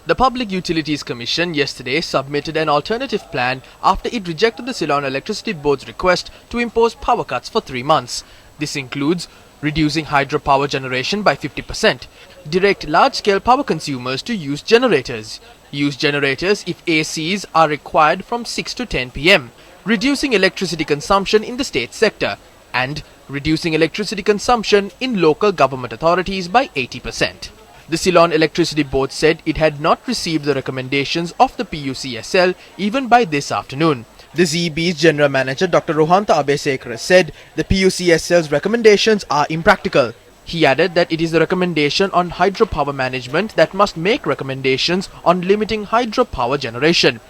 The Public Utilities Commission yesterday submitted an alternative plan after it rejected the Ceylon Electricity Board's request to impose power cuts for 3 months. This includes reducing hydropower generation by 50%, direct large-scale power consumers to use generators if ACs are required from 6 to 10 pm, reducing electricity consumption in the state sector, and reducing electricity consumption in local government authorities by 80%. The Ceylon Electricity Board said it had not received the recommendations of the PUCSL even by this afternoon. The ZEB's General Manager Dr. Rohantha Abesekara said the PUCSL's recommendations are impractical. He added that it is the recommendation on hydropower management that must make recommendations on limiting hydropower generation.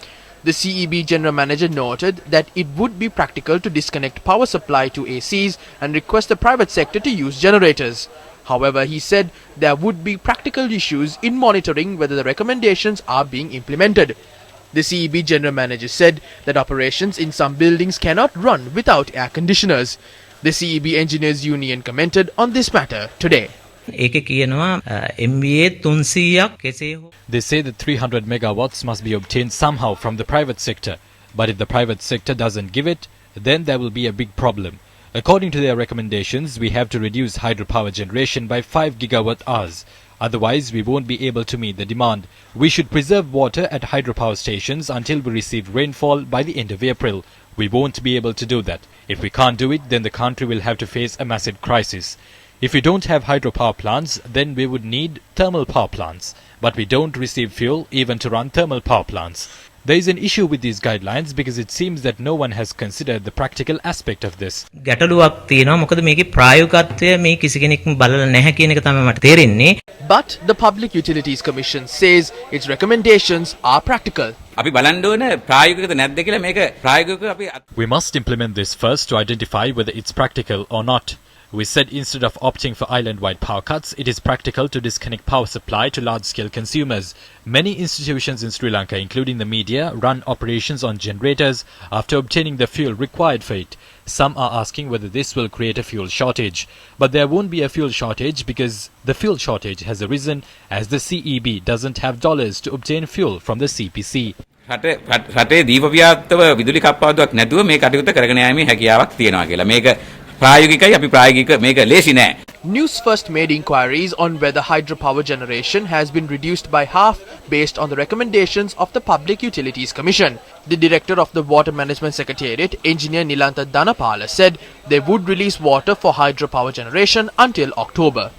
The CEB General Manager noted that it would be practical to disconnect power supply to ACs and request the private sector to use generators. However, he said there would be practical issues in monitoring whether the recommendations are being implemented. The CEB General Manager said that operations in some buildings cannot run without air conditioners. The CEB Engineers Union commented on this matter today. They say that 300 megawatts must be obtained somehow from the private sector, but if the private sector doesn't give it, then there will be a big problem. According to their recommendations, we have to reduce hydropower generation by 5 gigawatt hours. Otherwise, we won't be able to meet the demand. We should preserve water at hydropower stations until we receive rainfall by the end of April. We won't be able to do that. If we can't do it, then the country will have to face a massive crisis. If we don't have hydropower plants, then we would need thermal power plants. But we don't receive fuel even to run thermal power plants. There is an issue with these guidelines because it seems that no one has considered the practical aspect of this. But the Public Utilities Commission says its recommendations are practical. We must implement this first to identify whether it's practical or not. We said instead of opting for island-wide power cuts, it is practical to disconnect power supply to large-scale consumers. Many institutions in Sri Lanka, including the media, run operations on generators after obtaining the fuel required for it. Some are asking whether this will create a fuel shortage. But there won't be a fuel shortage because the fuel shortage has arisen as the CEB doesn't have dollars to obtain fuel from the CPC. Newsfirst made inquiries on whether hydropower generation has been reduced by half based on the recommendations of the Public Utilities Commission. The director of the Water Management Secretariat, Engineer Nilantha Dhanapala, said they would release water for hydropower generation until October.